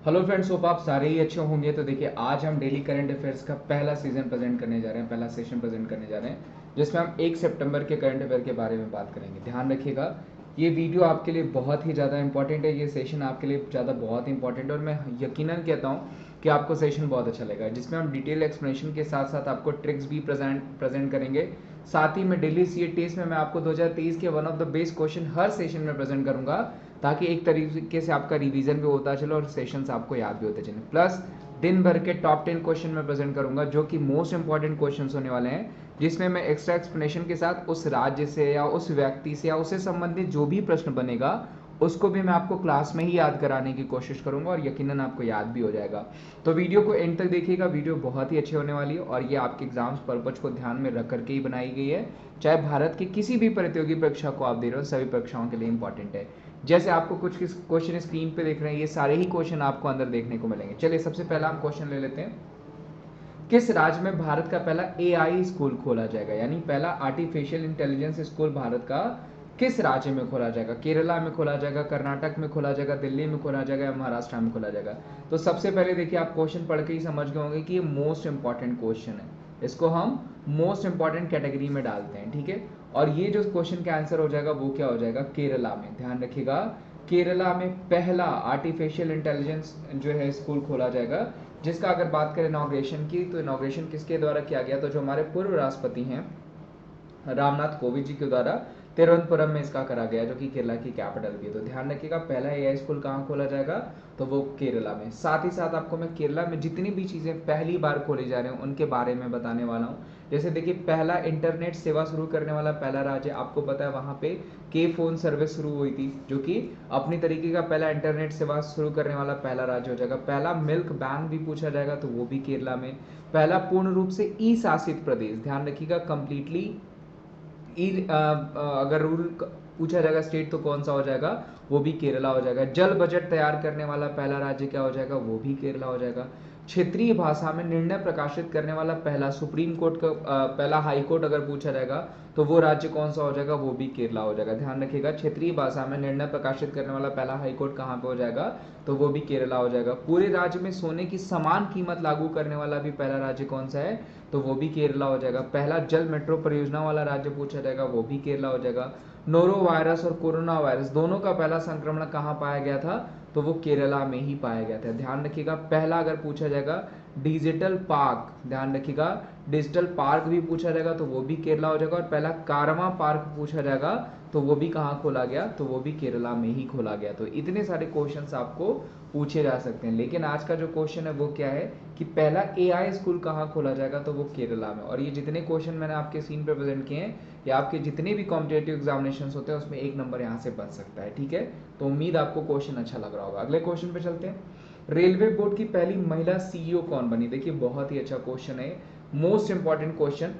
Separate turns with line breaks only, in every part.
Hello friends, hope आप सारे ही अच्छे होंगे। तो देखिए, आज हम डेली करंट अफेयर्स का पहला सीजन प्रेजेंट करने जा रहे हैं, पहला सेशन प्रेजेंट करने जा रहे हैं, जिसमें हम 1 सितंबर के करंट अफेयर के बारे में बात करेंगे। ध्यान रखिएगा, ये वीडियो आपके लिए बहुत ही ज़्यादा इंपॉर्टेंट है, ये सेशन आपके लिए बहुत इंपॉर्टेंट है और मैं यकीनन कहता हूँ कि आपको सेशन बहुत अच्छा लगेगा, जिसमें हम डिटेल एक्सप्लेनेशन के साथ साथ आपको ट्रिक्स भी प्रेजेंट करेंगे। साथ ही में डेली सीए टेस्ट में मैं आपको 2023 के one of the best question her session में प्रेजेंट करूंगा, ताकि एक तरीके से आपका रिवीजन भी होता चले और सेशंस आपको याद भी होते चले। प्लस दिन भर के टॉप 10 क्वेश्चन में प्रेजेंट करूंगा, जो कि मोस्ट इंपॉर्टेंट क्वेश्चंस होने वाले हैं, जिसमें मैं एक्स्ट्रा एक्सप्लेनेशन के साथ उस राज्य से या उस व्यक्ति से या उससे संबंधित जो भी प्रश्न बनेगा उसको भी मैं आपको क्लास में ही याद कराने की कोशिश करूंगा और यकीनन आपको याद भी हो जाएगा। तो वीडियो को एंड तक देखिएगा, वीडियो बहुत ही अच्छी होने वाली है और ये आपके एग्जाम्स पर्पज को ध्यान में रख करके ही बनाई गई है। चाहे भारत की किसी भी प्रतियोगी परीक्षा को आप दे रहे हो, सभी परीक्षाओं के लिए इंपॉर्टेंट है। जैसे आपको कुछ क्वेश्चन स्क्रीन पे देख रहे हैं, ये सारे ही क्वेश्चन आपको अंदर देखने को मिलेंगे। चलिए, सबसे पहला हम क्वेश्चन ले लेते हैं। किस राज्य में भारत का पहला एआई स्कूल खोला जाएगा, यानी पहला आर्टिफिशियल इंटेलिजेंस स्कूल भारत का किस राज्य में खोला जाएगा? केरला में खोला जाएगा, कर्नाटक में खोला जाएगा, दिल्ली में खोला जाएगा या महाराष्ट्र में खोला जाएगा? तो सबसे पहले देखिए, आप क्वेश्चन पढ़ के ही समझ गए होंगे कि ये मोस्ट इंपॉर्टेंट क्वेश्चन है, इसको हम मोस्ट इंपॉर्टेंट कैटेगरी में डालते हैं, ठीक है। और ये जो क्वेश्चन का आंसर हो जाएगा वो क्या हो जाएगा? केरला में। ध्यान रखिएगा, केरला में पहला आर्टिफिशियल इंटेलिजेंस जो है स्कूल खोला जाएगा, जिसका अगर बात करें इनॉग्रेशन की, तो इनॉग्रेशन किसके द्वारा किया गया? तो जो हमारे पूर्व राष्ट्रपति हैं रामनाथ कोविंद जी के द्वारा तिरुवनंतपुरम में इसका करा गया, जो कि केरला की कैपिटल भी है। तो ध्यान रखिएगा, पहला एआई स्कूल कहाँ खोला जाएगा? तो वो केरला में। साथ ही साथ आपको मैं केरला में जितनी भी चीजें पहली बार खोली जा रही हैं उनके बारे में बताने वाला हूँ। जैसे देखिए, पहला इंटरनेट सेवा शुरू करने वाला पहला राज्य आपको पता है, वहां पे के फोन सर्विस शुरू हुई थी, जो कि अपनी तरीके का पहला इंटरनेट सेवा शुरू करने वाला पहला राज्य हो जाएगा। पहला मिल्क बैंक भी पूछा जाएगा, तो वो भी केरला में। पहला पूर्ण रूप से ई शासित प्रदेश, ध्यान रखिएगा, कंप्लीटली अगर रूल पूछा जाएगा स्टेट तो कौन सा हो जाएगा? वो भी केरला हो जाएगा। जल बजट तैयार करने वाला पहला राज्य क्या हो जाएगा? वो भी केरला हो जाएगा। क्षेत्रीय भाषा में निर्णय प्रकाशित करने वाला पहला सुप्रीम कोर्ट का पहला हाई कोर्ट अगर पूछा जाएगा तो वो राज्य कौन सा हो जाएगा? वो भी केरला हो जाएगा। ध्यान रखिएगा, क्षेत्रीय भाषा में निर्णय प्रकाशित करने वाला पहला हाई कोर्ट कहाँ पे हो जाएगा? तो वो भी केरला हो जाएगा। पूरे राज्य में सोने की समान कीमत लागू करने वाला भी पहला राज्य कौन सा है? तो वो भी केरला हो जाएगा। पहला जल मेट्रो परियोजना वाला राज्य पूछा जाएगा, वो भी केरला हो जाएगा। नोरो वायरस और कोरोना वायरस दोनों का पहला संक्रमण कहाँ पाया गया था? तो वो केरला में ही पाया गया था। ध्यान रखिएगा, पहला अगर पूछा जाएगा डिजिटल पार्क, ध्यान रखिएगा डिजिटल पार्क भी पूछा जाएगा तो वो भी केरला हो जाएगा। और पहला कारमा पार्क पूछा जाएगा तो वो भी कहाँ खोला गया? तो वो भी केरला में ही खोला गया। तो इतने सारे क्वेश्चंस आपको पूछे जा सकते हैं, लेकिन आज का जो क्वेश्चन है वो क्या है कि पहला एआई स्कूल कहाँ खोला जाएगा? तो वो केरला में। और ये जितने क्वेश्चन मैंने आपके सीन पे प्रेजेंट किए हैं, या आपके जितने भी कॉम्पिटेटिव एग्जामिनेशन होते हैं उसमें 1 नंबर यहाँ से बच सकता है, ठीक है। तो उम्मीद आपको क्वेश्चन अच्छा लग रहा होगा। अगले क्वेश्चन पे चलते हैं। रेलवे बोर्ड की पहली महिला सीईओ कौन बनी? देखिए, बहुत ही अच्छा क्वेश्चन है, मोस्ट इंपॉर्टेंट क्वेश्चन।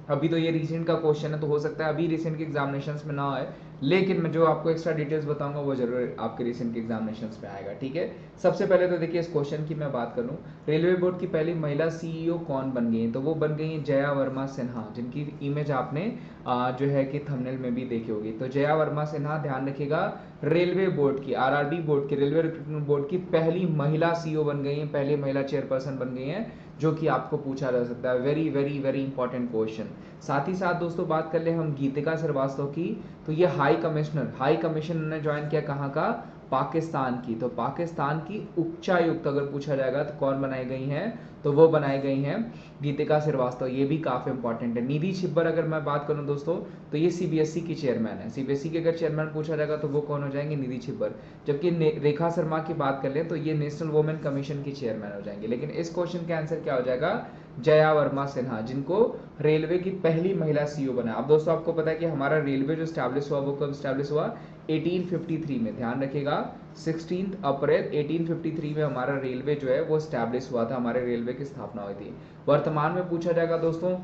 अभी तो ये रिसेंट का क्वेश्चन है, तो हो सकता है अभी रिसेंट के एग्जामिनेशंस में ना आए, लेकिन मैं जो आपको एक्स्ट्रा डिटेल्स बताऊंगा वो जरूर आपके रिसेंट के एग्जामिनेशंस में आएगा, ठीक है। सबसे पहले तो देखिए, इस क्वेश्चन की मैं बात करूं, रेलवे बोर्ड की पहली महिला सीईओ कौन बन गई है? तो वो बन गई है जया वर्मा सिन्हा, जिनकी इमेज आपने जो है कि थंबनेल में भी देखी होगी। तो जया वर्मा सिन्हा, ध्यान रखिएगा, रेलवे बोर्ड की, आरआरबी बोर्ड की, रेलवे रिक्रूटमेंट बोर्ड की पहली महिला सीईओ बन गई है, पहली महिला चेयरपर्सन बन गई है, जो कि आपको पूछा जा सकता है। Very very very important question. साथ ही साथ दोस्तों बात कर ले हम गीतिका श्रीवास्तव की, तो ये हाई कमीशन ने ज्वाइन किया कहाँ का? पाकिस्तान की। तो पाकिस्तान की उच्चायुक्त अगर पूछा जाएगा तो कौन बनाई गई हैं? तो वो बनाई गई हैं गीतिका श्रीवास्तव। ये भी काफी इंपॉर्टेंट है। निधि छिब्बर अगर मैं बात करूं दोस्तों, तो ये सीबीएसई की चेयरमैन है। सीबीएसई के अगर चेयरमैन पूछा जाएगा तो वो कौन हो जाएंगे? निधि छिब्बर। जबकि रेखा शर्मा की बात कर ले तो ये नेशनल वुमेन कमीशन की चेयरमैन हो जाएंगे। लेकिन इस क्वेश्चन का आंसर क्या हो जाएगा? जया वर्मा सिन्हा, जिनको रेलवे की पहली महिला सीईओ बना। अब दोस्तों आपको पता है कि हमारा रेलवे जो स्टैब्लिश हुआ वो कब स्टैब्लिश हुआ? 1853 में। ध्यान रखिएगा, 16 अप्रैल 1853 में हमारा रेलवे जो है वो स्टैब्लिश हुआ था, हमारे रेलवे की स्थापना हुई थी। वर्तमान में पूछा जाएगा दोस्तों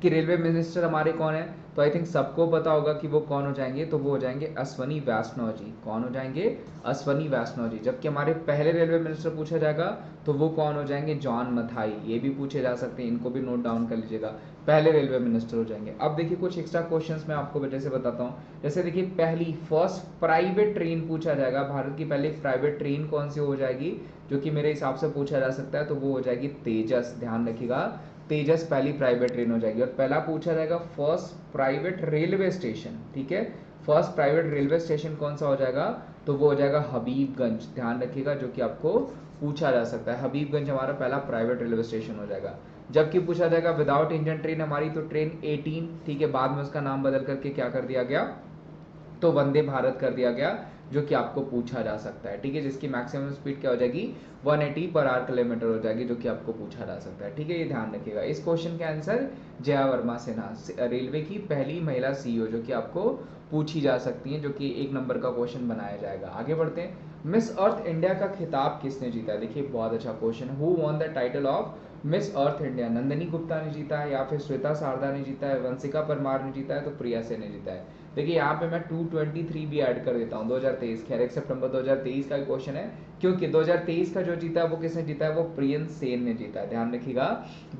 कि रेलवे मिनिस्टर हमारे कौन है, तो आई थिंक सबको पता होगा कि वो कौन हो जाएंगे, तो वो हो जाएंगे अश्वनी वैष्णव जी। कौन हो जाएंगे? अश्वनी वैष्णव जी। जबकि हमारे पहले रेलवे मिनिस्टर पूछा जाएगा तो वो कौन हो जाएंगे? जॉन मथाई। ये भी पूछे जा सकते हैं, इनको भी नोट डाउन कर लीजिएगा, पहले रेलवे मिनिस्टर हो जाएंगे। अब देखिए कुछ एक्स्ट्रा क्वेश्चंस मैं आपको वजह से बताता हूँ। जैसे देखिए पहली फर्स्ट प्राइवेट ट्रेन पूछा जाएगा, भारत की पहली प्राइवेट ट्रेन कौन सी हो जाएगी, जो कि मेरे हिसाब से पूछा जा सकता है, तो वो हो जाएगी तेजस। ध्यान रखिएगा, तेजस पहली प्राइवेट ट्रेन हो जाएगी। और पहला पूछा जाएगा फर्स्ट प्राइवेट रेलवे स्टेशन, ठीक है, फर्स्ट प्राइवेट रेलवे स्टेशन कौन सा हो जाएगा, तो वो हो जाएगा हबीबगंज। ध्यान रखिएगा, जो कि आपको पूछा जा सकता है, हबीबगंज हमारा पहला प्राइवेट रेलवे स्टेशन हो जाएगा। जबकि पूछा जाएगा विदाउट इंजन ट्रेन हमारी, तो ट्रेन 18, ठीक है, बाद में उसका नाम बदल करके क्या कर दिया गया, तो वंदे भारत कर दिया गया, जो कि आपको पूछा जा सकता है, ठीक है, जिसकी मैक्सिमम स्पीड क्या हो जाएगी, 180 पर आवर किलोमीटर हो जाएगी, जो कि आपको पूछा जा सकता है, ठीक है, ये ध्यान रखिएगा। इस क्वेश्चन का आंसर जया वर्मा सिन्हा, रेलवे की पहली महिला सीईओ, जो कि आपको पूछी जा सकती है, जो कि 1 नंबर का क्वेश्चन बनाया जाएगा। आगे बढ़ते हैं, मिस अर्थ इंडिया का खिताब किसने जीता है? देखिए बहुत अच्छा क्वेश्चन है। Who won the title of Miss Earth India? Nandini Gupta ने जीता है, या फिर श्वेता शारदा ने जीता है, वंशिका परमार ने जीता है, तो प्रिया सेन ने जीता है। देखिए यहाँ पे मैं 223 भी ऐड कर देता हूँ, 2023, खैर 1 सितंबर 2023 का क्वेश्चन है, क्योंकि 2023 का जो जीता है वो किसने जीता है, वो प्रियन सेन ने जीता है। ध्यान रखिएगा,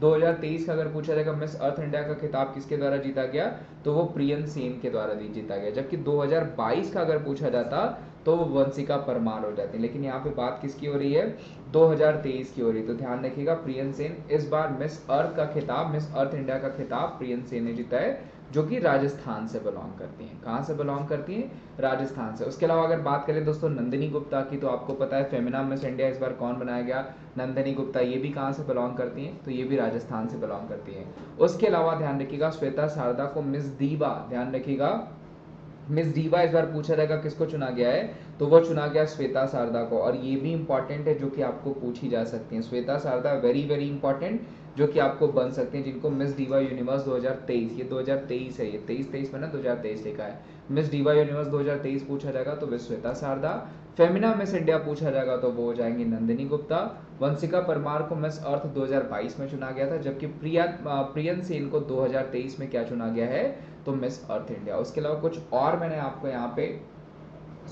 2023 का अगर पूछा जाएगा मिस अर्थ इंडिया का खिताब किसके द्वारा जीता गया, तो वो प्रियन सेन के द्वारा जीता गया। जबकि 2022 का अगर पूछा जाता तो वो वंशिका परमार हो जाती, लेकिन यहाँ पे बात किसकी हो रही है, 2023 की हो रही है। तो ध्यान रखिएगा, प्रियन सेन इस बार मिस अर्थ का खिताब, मिस अर्थ इंडिया का खिताब प्रियन सेन ने जीता है, जो कि राजस्थान से बिलोंग करती हैं। कहाँ से बिलोंग करती हैं? राजस्थान से। उसके अलावा अगर बात करें दोस्तों नंदिनी गुप्ता की, तो आपको पता है फेमिना मिस इंडिया इस बार कौन बनाया गया, नंदिनी गुप्ता। ये भी कहाँ से बिलोंग करती हैं, तो ये भी राजस्थान से बिलोंग करती हैं। उसके अलावा ध्यान रखिएगा, श्वेता शारदा को मिस दीवा, ध्यान रखिएगा, मिस दीवा इस बार पूछा जाएगा किसको चुना गया है, तो वो चुना गया श्वेता शारदा को। और ये भी इंपॉर्टेंट है, जो कि आपको पूछी जा सकती है, Shweta Sharda very very important, जो कि आपको बन सकते हैं, जिनको मिस दीवा यूनिवर्स 2023, ये 2023 है, ये 23 में ना 2023 लिखा है, मिस दीवा यूनिवर्स 2023 पूछा जाएगा तो वे श्वेता शारदा। फेमिना मिस इंडिया पूछा जाएगा तो वो हो जाएंगे नंदिनी गुप्ता। वंशिका परमार को मिस अर्थ 2022 में चुना गया था, जबकि प्रियन सेन को 2023 में क्या चुना गया है, तो मिस अर्थ इंडिया। उसके अलावा कुछ और मैंने आपको यहाँ पे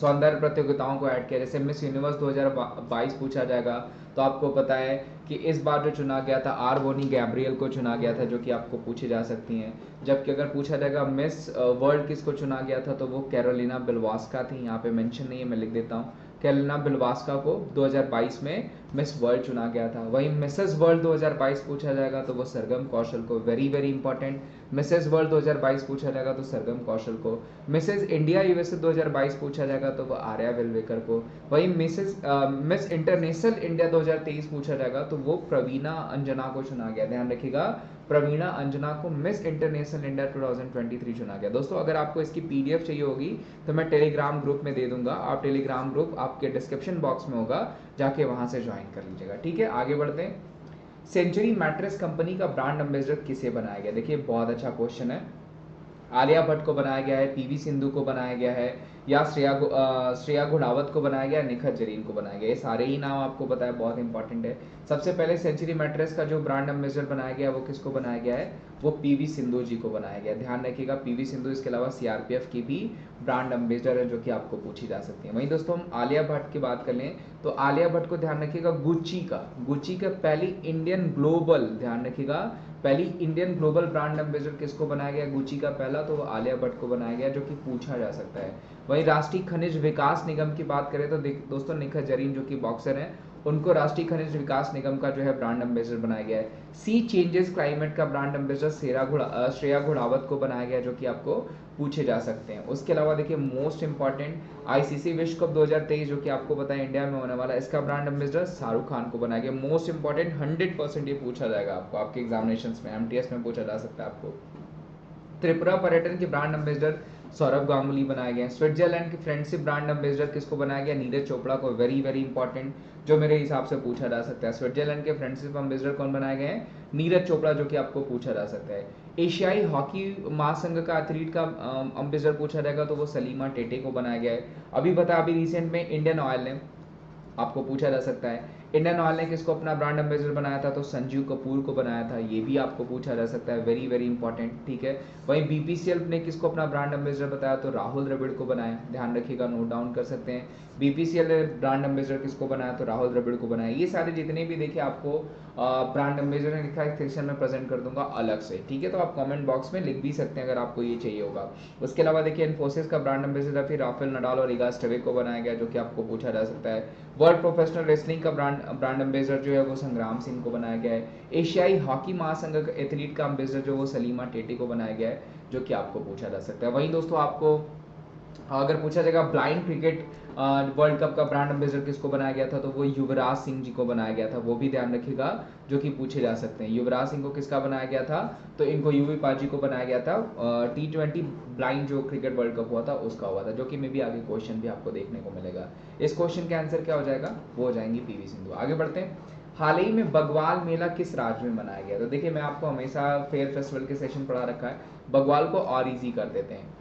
सौंदर्य प्रतियोगिताओं को ऐड किया, जैसे मिस यूनिवर्स 2022 पूछा जाएगा, तो आपको पता है कि इस बार जो चुना गया था आर बोनी गैब्रियल को चुना गया था, जो कि आपको पूछी जा सकती हैं। जबकि अगर पूछा जाएगा मिस वर्ल्ड किसको चुना गया था, तो वो कैरोलिना बिलवास्का थी, यहाँ पे मेंशन नहीं है, मैं लिख देता हूँ, कैरोलिना बिलवास्का को 2022 में मिस वर्ल्ड चुना गया था। वहीं मिसेस वर्ल्ड 2022 पूछा जाएगा तो वो सरगम कौशल को, very very important, Mrs world 2022 पूछा जाएगा तो सरगम कौशल को। मिसेस इंडिया यूएसए 2022 पूछा जाएगा तो वो आर्या विलवेकर को। वहीं मिस इंटरनेशनल इंडिया 2023 पूछा जाएगा तो वो प्रवीणा अंजना को चुना गया। ध्यान रखिएगा, प्रवीणा अंजना को मिस इंटरनेशनल इंडिया 2023 चुना गया। दोस्तों अगर आपको इसकी पीडीएफ चाहिए होगी तो मैं टेलीग्राम ग्रुप में दे दूंगा, आप टेलीग्राम ग्रुप आपके डिस्क्रिप्शन बॉक्स में होगा, जाके वहां से ज्वाइन कर लीजिएगा, ठीक है। आगे बढ़ते हैं, सेंचुरी मैट्रेस कंपनी का ब्रांड एम्बेसडर किसे बनाया गया? देखिए बहुत अच्छा क्वेश्चन है। आलिया भट्ट को बनाया गया है, पीवी सिंधु को बनाया गया है, या श्रेया घोड़ावत को बनाया गया, निखत जरीन को बनाया गया। ये सारे ही नाम आपको पता है, बहुत इंपॉर्टेंट है। सबसे पहले सेंचुरी मैट्रेस का जो ब्रांड एम्बेसडर बनाया गया वो किसको बनाया गया है, वो पीवी सिंधु जी को बनाया गया। ध्यान रखिएगा, पीवी सिंधु इसके अलावा सीआरपीएफ की भी ब्रांड एम्बेसडर है, जो कि आपको पूछी जा सकती है। वहीं दोस्तों हम आलिया भट्ट की बात कर लें तो आलिया भट्ट को ध्यान रखिएगा, गुच्ची का पहली इंडियन ग्लोबल, ध्यान रखिएगा, पहली इंडियन ग्लोबल ब्रांड एम्बेसडर किसको बनाया गया, गुच्ची का पहला, तो वो आलिया भट्ट को बनाया गया, जो कि पूछा जा सकता है। वहीं राष्ट्रीय खनिज विकास निगम की बात करें तो दोस्तों निखत जरीन जो कि बॉक्सर हैं, उनको राष्ट्रीय खनिज विकास निगम का जो है ब्रांड एम्बेसडर बनाया गया है। सी चेंजेस क्लाइमेट का ब्रांड एम्बेसडर श्रेया घोड़ावत को बनाया गया, जो कि आपको पूछे जा सकते हैं। उसके अलावा देखिए मोस्ट इंपॉर्टेंट आईसीसी विश्व कप 2023 जो कि आपको पता है इंडिया में होने वाला है, इसका ब्रांड एम्बेसडर शाहरुख खान को बनाया गया। मोस्ट इंपॉर्टेंट 100% ये पूछा जाएगा आपको, आपके एग्जामिनेशन में, एमटीएस में पूछा जा सकता है आपको। त्रिपुरा पर्यटन के ब्रांड एम्बेसडर सौरभ गांगुली बनाए गए। स्विट्जरलैंड की फ्रेंडशिप ब्रांड एम्बेसडर किसको बनाया गया, नीरज चोपड़ा को, वेरी वेरी इंपॉर्टेंट, जो मेरे हिसाब से पूछा जा सकता है। स्विट्जरलैंड के फ्रेंडशिप एम्बेसडर कौन बनाए गए हैं, नीरज चोपड़ा, जो कि आपको पूछा जा सकता है। एशियाई हॉकी महासंघ का एथलीट का एम्बेसडर पूछा जाएगा तो वो सलीमा टेटे को बनाया गया है। अभी बता, अभी रिसेंट में इंडियन ऑयल ने, आपको पूछा जा सकता है, इंडियन ऑयल ने किसको अपना ब्रांड एम्बेसडर बनाया था, तो संजीव कपूर को बनाया था, ये भी आपको पूछा जा सकता है, वेरी वेरी इंपॉर्टेंट, ठीक है। वहीं बीपीसीएल ने किसको अपना ब्रांड एम्बेसडर बताया, तो राहुल द्रविड़ को बनाया, ध्यान रखिएगा, नोट डाउन कर सकते हैं। बीपीसीएल ने ब्रांड एम्बेसडर किसको बनाया, तो राहुल द्रविड़ को बनाया। ये सारे जितने भी देखिए आपको ब्रांड एम्बेसडर ने लिखा है, सेक्शन में प्रेजेंट कर दूंगा अलग से, ठीक है। तो आप कमेंट बॉक्स में लिख भी सकते हैं अगर आपको ये चाहिए होगा। उसके अलावा देखिए इन्फोसिस का ब्रांड एम्बेसडर फिर राफेल नडाल और इगा स्टेविक को बनाया गया, जो कि आपको पूछा जा सकता है। वर्ल्ड प्रोफेशनल रेसलिंग का ब्रांड एम्बेसडर जो है वो संग्राम सिंह को बनाया गया है। एशियाई हॉकी महासंघ का एथलीट का एम्बेसडर जो वो सलीमा टेटी को बनाया गया है, जो कि आपको पूछा जा सकता है। वहीं दोस्तों आपको अगर पूछा जाएगा ब्लाइंड क्रिकेट वर्ल्ड कप का ब्रांड एम्बेसडर किसको बनाया गया था, तो वो युवराज सिंह जी को बनाया गया था, वो भी ध्यान रखिएगा, जो कि पूछे जा सकते हैं। युवराज सिंह को किसका बनाया गया था, तो इनको यूवी पाजी को बनाया गया था। T20 ब्लाइंड जो क्रिकेट वर्ल्ड कप हुआ था उसका हुआ था, जो कि मे भी आगे क्वेश्चन भी आपको देखने को मिलेगा। इस क्वेश्चन का आंसर क्या हो जाएगा, वो हो जाएंगी पीवी सिंधु। आगे बढ़ते हैं। हाल ही में बगवाल मेला किस राज्य में मनाया गया, तो देखिए मैं आपको हमेशा फेयर फेस्टिवल के सेशन पढ़ा रखा है, बगवाल को और इजी कर देते हैं,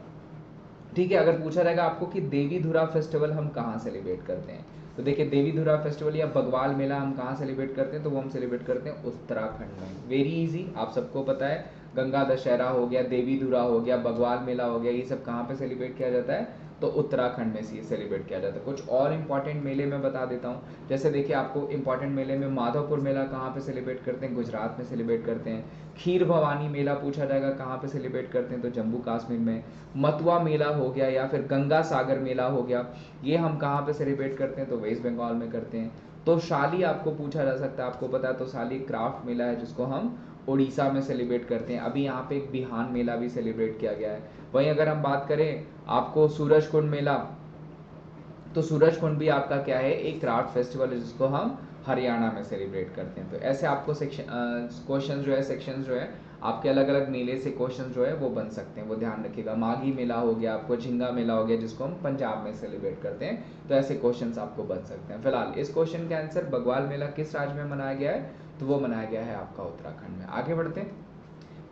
ठीक है। अगर पूछा जाएगा आपको कि देवी धुरा फेस्टिवल हम कहाँ सेलिब्रेट करते हैं, तो देखिए देवी धुरा फेस्टिवल या बगवाल मेला हम कहाँ सेलिब्रेट करते हैं, तो वो हम सेलिब्रेट करते हैं उत्तराखंड में। वेरी इजी, आप सबको पता है, गंगा दशहरा हो गया, देवी धुरा हो गया, बगवाल मेला हो गया, ये सब कहाँ पे सेलिब्रेट किया जाता है, तो उत्तराखंड में सेलिब्रेट किया जाता है। कुछ और इंपॉर्टेंट मेले मैं बता देता हूँ, जैसे देखिए आपको इंपॉर्टेंट मेले में माधवपुर मेला कहाँ पे सेलिब्रेट करते हैं, गुजरात में सेलिब्रेट करते हैं। खीर भवानी मेला पूछा जाएगा कहाँ पे सेलिब्रेट करते हैं, तो जम्मू कश्मीर में। मथुआ मेला हो गया या फिर गंगा सागर मेला हो गया, ये हम कहाँ पे सेलिब्रेट करते हैं, तो वेस्ट बंगाल में करते हैं। तो शाली आपको पूछा जा सकता है, आपको पता है तो शाली क्राफ्ट मेला है जिसको हम उड़ीसा में सेलिब्रेट करते हैं। अभी यहाँ पे एक बिहान मेला भी सेलिब्रेट किया गया है। वहीं अगर हम बात करें आपको सूरज कुंड मेला, तो सूरज कुंड भी आपका क्या है, एक क्राफ्ट फेस्टिवल है जिसको हम हरियाणा में सेलिब्रेट करते हैं। तो ऐसे आपको क्वेश्चन जो है, सेक्शन जो है आपके अलग अलग मेले से क्वेश्चन जो है वो बन सकते हैं, वो ध्यान रखिएगा। माघी मेला हो गया, आपको झिंगा मेला हो गया जिसको हम पंजाब में सेलिब्रेट करते हैं, तो ऐसे क्वेश्चंस आपको बन सकते हैं। फिलहाल इस क्वेश्चन का आंसर बगवाल मेला किस राज्य में मनाया गया है, तो वो मनाया गया है आपका उत्तराखंड में। आगे बढ़ते हैं।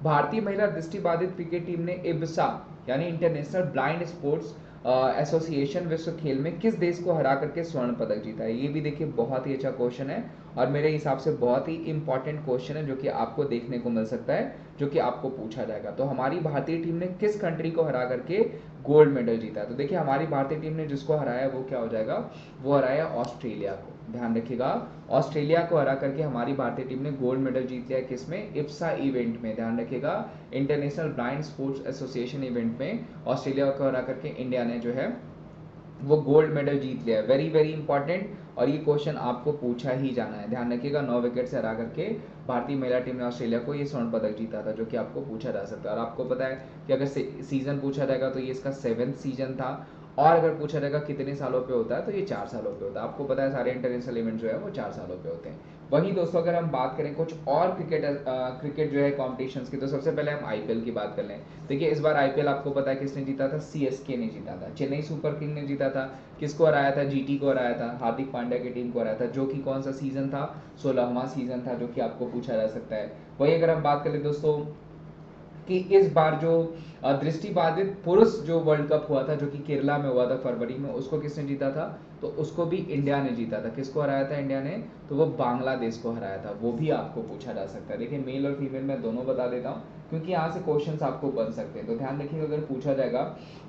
भारतीय महिला दृष्टिबाधित क्रिकेट टीम ने इब्सा यानी इंटरनेशनल ब्लाइंड स्पोर्ट्स एसोसिएशन विश्व खेल में किस देश को हरा करके स्वर्ण पदक जीता है, ये भी देखिए बहुत ही अच्छा क्वेश्चन है और मेरे हिसाब से बहुत ही इंपॉर्टेंट क्वेश्चन है, जो कि आपको देखने को मिल सकता है, जो कि आपको पूछा जाएगा। तो हमारी भारतीय टीम ने किस कंट्री को हरा करके गोल्ड मेडल जीता है, तो देखिए हमारी भारतीय टीम ने जिसको हराया वो क्या हो जाएगा, वो हराया ऑस्ट्रेलिया को, ध्यान रखिएगा। ऑस्ट्रेलिया को हरा करके हमारी भारतीय टीम ने गोल्ड मेडल जीत लिया, किसमें, इप्सा इवेंट में, ध्यान रखिएगा, international blind sports association event में ऑस्ट्रेलिया को हरा करके इंडिया ने जो है वो गोल्ड मेडल जीत लिया है। वेरी वेरी इंपॉर्टेंट, और ये क्वेश्चन आपको पूछा ही जाना है, ध्यान रखिएगा। 9 विकेट से हरा करके भारतीय महिला टीम ने ऑस्ट्रेलिया को ये स्वर्ण पदक जीता था, जो कि आपको पूछा जा सकता है। और आपको पता है कि अगर सीजन पूछा जाएगा तो ये इसका 7th सीजन था, और अगर पूछा जाएगा कितने सालों पे होता है, तो ये 4 सालों पे होता है। आपको पता है सारे इंटरनेशनल इवेंट जो है वो 4 सालों पे होते हैं। वहीं दोस्तों अगर हम बात करें कुछ और क्रिकेट जो है कॉम्पिटिशंस की, तो सबसे पहले हम आईपीएल की बात कर लें। देखिए इस बार आईपीएल आपको पता है किसने जीता था, सीएसके ने जीता था, चेन्नई सुपर किंग ने जीता था। किसको हराया था, जीटी को हराया था, हार्दिक पांड्या की टीम को हराया था, जो कि कौन सा सीजन था, 16वां सीजन था, जो कि आपको पूछा जा सकता है। वहीं अगर हम बात करें दोस्तों कि इस बार जो दृष्टिबाधित पुरुष जो वर्ल्ड कप हुआ था, जो कि केरला में हुआ था फरवरी में, उसको किसने जीता था, तो उसको भी इंडिया ने जीता था। किसको हराया था इंडिया ने, तो वो बांग्लादेश को हराया था, वो भी आपको पूछा जा सकता है। देखिए मेल और फीमेल मैं दोनों बता देता हूँ, क्योंकि यहाँ से क्वेश्चंस आपको बन सकते हैं। तो ध्यान रखिएगा अगर पूछा जाएगा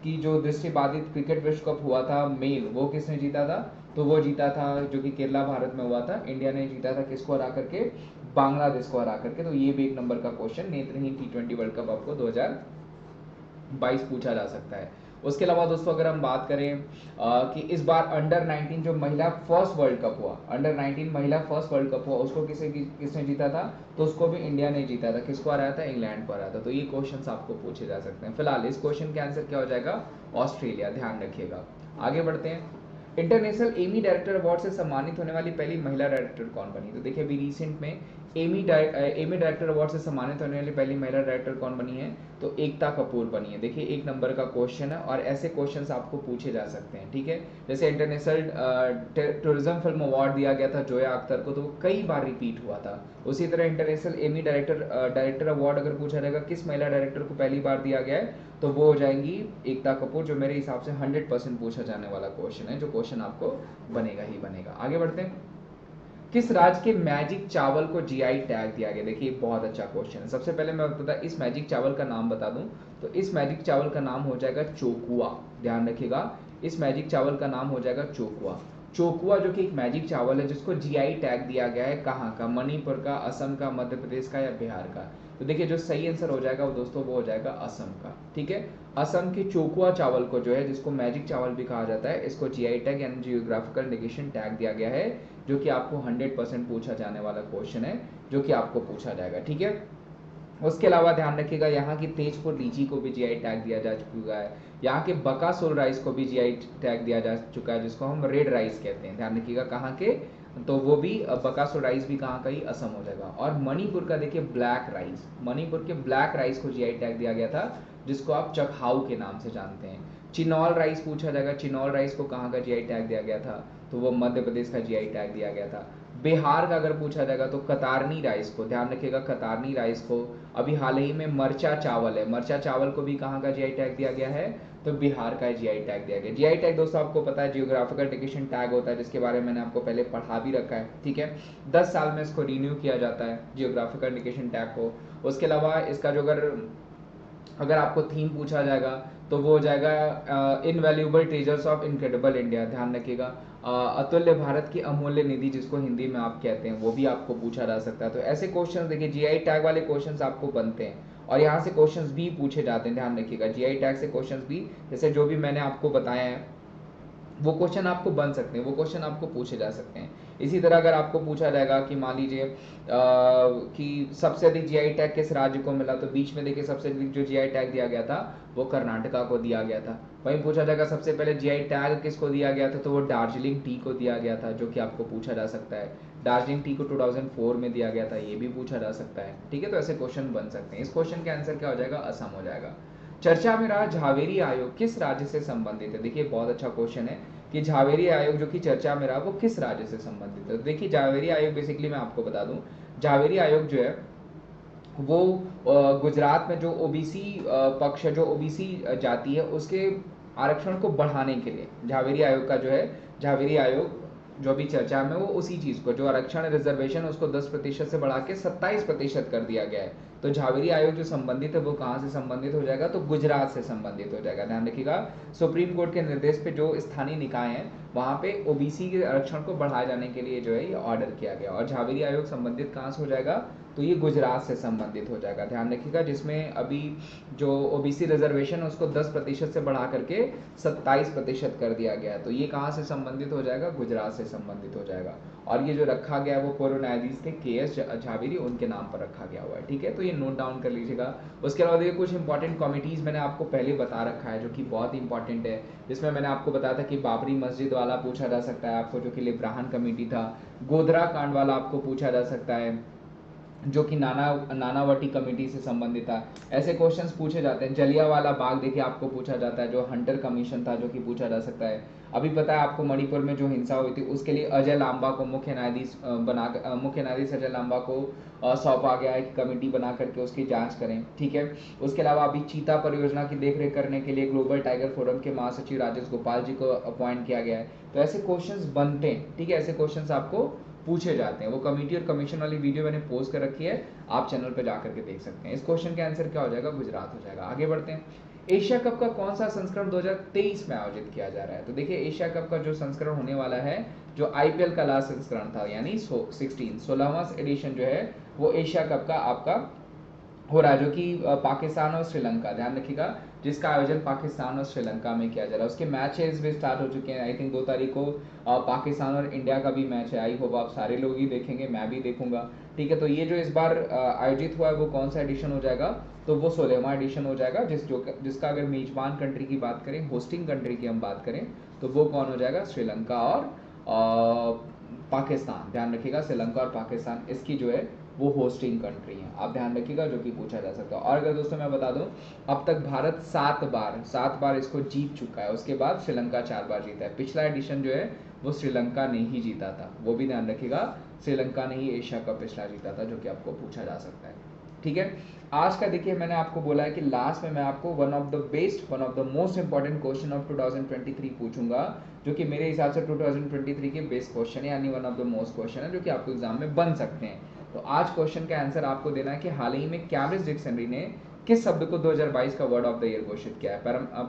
कि जो दृष्टिबाधित क्रिकेट विश्व कप हुआ था मेल, वो किसने जीता था, तो वो जीता था जो कि केरला भारत में हुआ था, इंडिया ने जीता था, किसको हरा करके, बांग्लादेश को हरा करके। तो ये भी एक नंबर का क्वेश्चन नेत्रहीन T20 वर्ल्ड कप आपको 2022 पूछा जा सकता है। उसके अलावा दोस्तों अगर हम बात करें कि इस बार अंडर 19 जो महिला फर्स्ट वर्ल्ड कप हुआ, अंडर 19 महिला फर्स्ट वर्ल्ड कप हुआ, उसको किसने जीता था, तो उसको भी इंडिया ने जीता था। किसको हराया था, इंग्लैंड को हराया था। तो ये क्वेश्चंस आपको पूछे जा सकते हैं। फिलहाल इस क्वेश्चन का आंसर क्या हो जाएगा, ऑस्ट्रेलिया, ध्यान रखिएगा। आगे बढ़ते हैं। इंटरनेशनल एमी डायरेक्टर अवार्ड से सम्मानित होने वाली पहली महिला डायरेक्टर कौन बनी, तो देखिए अभी रिसेंट में एमी डायरेक्टर अवार्ड से सम्मानित होने वाली पहली महिला डायरेक्टर कौन बनी है, तो एकता कपूर बनी है। देखिए 1 नंबर का क्वेश्चन है, और ऐसे क्वेश्चंस आपको पूछे जा सकते हैं, ठीक है। जैसे इंटरनेशनल टूरिज्म फिल्म अवार्ड दिया गया था जोया अख्तर को, तो वो कई बार रिपीट हुआ था। उसी तरह इंटरनेशनल एमी डायरेक्टर अवार्ड अगर पूछा जाएगा किस महिला डायरेक्टर को पहली बार दिया गया है, तो वो हो जाएंगी एकता कपूर, जो मेरे हिसाब से 100% पूछा जाने वाला क्वेश्चन है, जो क्वेश्चन आपको बनेगा ही बनेगा। आगे बढ़ते हैं। किस राज्य के मैजिक चावल को जीआई टैग दिया गया? देखिए बहुत अच्छा क्वेश्चन है। सबसे पहले मैं बता इस मैजिक चावल का नाम बता दूं, तो इस मैजिक चावल का नाम हो जाएगा चोकुआ। ध्यान रखिएगा, इस मैजिक चावल का नाम हो जाएगा चोकुआ। चोकुआ जो कि एक मैजिक चावल है जिसको जीआई टैग दिया गया है, कहाँ का? मणिपुर का, असम का, मध्य प्रदेश का या बिहार का? तो देखिए जो सही आंसर हो जाएगा वो दोस्तों वो हो जाएगा असम का। ठीक है, असम के चोकुआ चावल को जो है, जिसको मैजिक चावल भी कहा जाता है, इसको जीआई टैग यानी जियोग्राफिकल इंडिकेशन टैग दिया गया है, जो कि आपको 100% पूछा जाने वाला क्वेश्चन है, जो कि आपको पूछा जाएगा। ठीक है, उसके अलावा ध्यान रखिएगा यहाँ की तेजपुर लीची को भी जीआई टैग दिया जा चुका है। यहाँ के बकासुर राइस को भी जीआई टैग दिया जा चुका है, जिसको हम रेड राइस कहते हैं। ध्यान रखिएगा कहाँ के, तो वो भी बकासुर राइस भी कहाँ का ही, असम हो जाएगा। और मणिपुर का देखिए ब्लैक राइस, मणिपुर के ब्लैक राइस को जीआई टैग दिया गया था, जिसको आप चकहाऊ के नाम से जानते हैं। चिनौल राइस पूछा जाएगा, चिनौल राइस को कहाँ का जीआई टैग दिया गया था? तो वो मध्य प्रदेश का जीआई टैग दिया गया था। बिहार का अगर पूछा जाएगा तो कतारनी राइस को, ध्यान रखिएगा कतारनी राइस को, अभी हाल ही में मरचा चावल है, मरचा चावल को भी कहाँ का जीआई टैग दिया गया है? तो बिहार का जीआई टैग दिया गया। जीआई टैग दोस्तों आपको पता है जियोग्राफिकल इंडिकेशन टैग होता है, जिसके बारे में मैंने आपको पहले पढ़ा भी रखा है। ठीक है, 10 साल में इसको रिन्यू किया जाता है जियोग्राफिकल इंडिकेशन टैग को। उसके अलावा इसका जो अगर आपको थीम पूछा जाएगा तो वो हो जाएगा invaluable treasures of incredible India. ध्यान रखिएगा अतुल्य भारत की अमूल्य निधि, जिसको हिंदी में आप कहते हैं, वो भी आपको पूछा जा सकता है। तो ऐसे क्वेश्चन देखिए जीआई टैग वाले क्वेश्चंस आपको बनते हैं, और यहाँ से क्वेश्चंस भी पूछे जाते हैं। ध्यान रखिएगा जीआई टैग से क्वेश्चंस भी, जैसे जो भी मैंने आपको बताया है वो क्वेश्चन आपको बन सकते हैं, वो क्वेश्चन आपको पूछे जा सकते हैं। इसी तरह अगर आपको पूछा जाएगा कि मान लीजिए कि सबसे अधिक जीआई टैग किस राज्य को मिला, तो बीच में देखिए सबसे अधिक जो जीआई टैग दिया गया था वो कर्नाटका को दिया गया था। वहीं पूछा जाएगा सबसे पहले जीआई टैग किसको दिया गया था, तो वो दार्जिलिंग टी को दिया गया था, जो कि आपको पूछा जा सकता है। दार्जिलिंग टी को 2004 में दिया गया था, ये भी पूछा जा सकता है। ठीक है, तो ऐसे क्वेश्चन बन सकते हैं। इस क्वेश्चन का आंसर क्या हो जाएगा? असम हो जाएगा। चर्चा में रहा झावेरी आयोग किस राज्य से संबंधित है? देखिए बहुत अच्छा क्वेश्चन है कि झावेरी आयोग जो कि चर्चा में रहा वो किस राज्य से संबंधित है। तो देखिए झावेरी आयोग बेसिकली मैं आपको बता दूं, झावेरी आयोग जो है वो गुजरात में जो ओबीसी पक्ष है, जो ओबीसी जाति है, उसके आरक्षण को बढ़ाने के लिए झावेरी आयोग का जो है, झावेरी आयोग जो अभी चर्चा में, वो उसी चीज को, जो आरक्षण रिजर्वेशन उसको 10% से बढ़ा के 27% कर दिया गया है। तो झावेरी आयोग जो संबंधित है वो कहाँ से संबंधित हो जाएगा? तो गुजरात से संबंधित हो जाएगा। ध्यान रखिएगा सुप्रीम कोर्ट के निर्देश पे जो स्थानीय निकाय हैं वहां पे ओबीसी के आरक्षण को बढ़ाए जाने के लिए जो है ये ऑर्डर किया गया, और झावेरी आयोग संबंधित कहाँ से हो जाएगा? तो ये गुजरात से संबंधित हो जाएगा। ध्यान रखिएगा जिसमें अभी जो ओबीसी रिजर्वेशन है उसको 10% से बढ़ा करके 27% कर दिया गया है। तो ये कहाँ से संबंधित हो जाएगा? गुजरात से संबंधित हो जाएगा। और ये जो रखा गया है वो पूर्व न्यायाधीश थे के.एस. झावेरी, उनके नाम पर रखा गया हुआ है। ठीक है, तो ये नोट डाउन कर लीजिएगा। उसके अलावा देखिए कुछ इंपॉर्टेंट कमिटीज मैंने आपको पहले बता रखा है, जो कि बहुत इंपॉर्टेंट है, जिसमें मैंने आपको बताया था कि बाबरी मस्जिद वाला पूछा जा सकता है आपको, जो कि लिब्राहन कमेटी था। गोधरा कांड वाला आपको पूछा जा सकता है, जो कि नानावटी कमेटी से संबंधित था। ऐसे क्वेश्चंस पूछे जाते हैं। जलियांवाला बाग देखिए आपको पूछा जाता है, जो हंटर कमीशन था, जो कि पूछा जा सकता है। अभी पता है आपको मणिपुर में जो हिंसा हुई थी उसके लिए अजय लांबा को मुख्य न्यायाधीश अजय लांबा को सौंपा गया है कि कमेटी बना करके उसकी जांच करें। ठीक है, उसके अलावा अभी चीता परियोजना की देखरेख करने के लिए ग्लोबल टाइगर फोरम के महासचिव राजेश गोपाल जी को अपॉइंट किया गया है। तो ऐसे क्वेश्चंस बनते हैं। ठीक है, ऐसे क्वेश्चंस आपको पूछे जाते हैं। वो कमेटी और कमीशन वाली वीडियो मैंने पोस्ट कर रखी है, आप चैनल पे जाकर के देख सकते हैं। इस क्वेश्चन का आंसर क्या हो जाएगा? गुजरात हो जाएगा। आगे बढ़ते हैं। एशिया कप का कौन सा संस्करण 2023 में आयोजित किया जा रहा है? तो देखिए एशिया कप का जो संस्करण होने वाला है, जो आईपीएल का लास्ट संस्करण था, यानी 16वां एडिशन जो है वो एशिया कप का आपका हो रहा है, जो कि पाकिस्तान और श्रीलंका, ध्यान रखिएगा, जिसका आयोजन पाकिस्तान और श्रीलंका में किया जा रहा है। उसके मैचेस भी स्टार्ट हो चुके हैं। आई थिंक 2 तारीख को पाकिस्तान और इंडिया का भी मैच है। आई होप आप सारे लोग ही देखेंगे, मैं भी देखूंगा। ठीक है, तो ये जो इस बार आयोजित हुआ है वो कौन सा एडिशन हो जाएगा? तो वो 16वां एडिशन हो जाएगा, जिसका अगर मेजबान कंट्री की बात करें, होस्टिंग कंट्री की हम बात करें, तो वो कौन हो जाएगा? श्रीलंका और पाकिस्तान। ध्यान रखिएगा श्रीलंका और पाकिस्तान इसकी जो है वो होस्टिंग कंट्री है, आप ध्यान रखिएगा, जो कि पूछा जा सकता है। और अगर दोस्तों मैं बता दूं, अब तक भारत 7 बार इसको जीत चुका है। उसके बाद श्रीलंका 4 बार जीता है। पिछला एडिशन जो है वो श्रीलंका ने ही जीता था, वो भी ध्यान रखिएगा, श्रीलंका ने ही एशिया कप पिछला जीता था, जो कि आपको पूछा जा सकता है। ठीक है। आज का देखिए मैंने आपको बोला है कि लास्ट में मैं आपको one of the most important question of 2023 पूछूंगा, जो कि मेरे हिसाब से 2023 के बेस्ट क्वेश्चन है, यानी one of the most question है जो कि आपको एग्जाम में बन सकते हैं। तो आज क्वेश्चन का आंसर आपको देना है कि हाल ही में कैम्ब्रिज डिक्शनरी ने किस शब्द को 2022 का वर्ड ऑफ द ईयर घोषित किया है,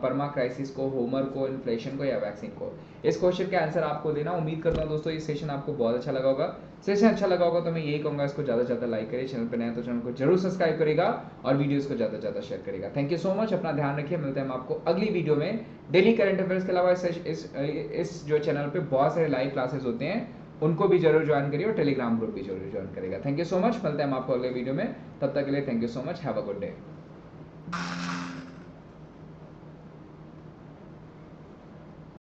परमा क्राइसिस को, होमर को, इन्फ्लेशन को या वैक्सीन को। इस क्वेश्चन का आंसर आपको देना। उम्मीद करता हूँ दोस्तों ये सेशन आपको बहुत अच्छा लगा होगा। सेशन अच्छा लगा होगा तो मैं यही कहूंगा इसको ज़्यादा से ज़्यादा लाइक करिए, चैनल पर नया तो चैनल को जरूर सब्सक्राइब करेगा और वीडियोस को ज़्यादा से ज़्यादा शेयर करेगा। थैंक यू सो मच, अपना ध्यान रखिए, मिलते हैं हम आपको अगली वीडियो में। डेली करंट अफेयर्स के अलावा इस जो चैनल पे बहुत सारे लाइव क्लासेस होते हैं, उनको भी जरूर ज्वाइन करिए और टेलीग्राम ग्रुप भी जरूर ज्वाइन करेगा। थैंक यू सो मच, मिलते हैं हम आपको अगले वीडियो में, तब तक के लिए thank you so much, have a good day.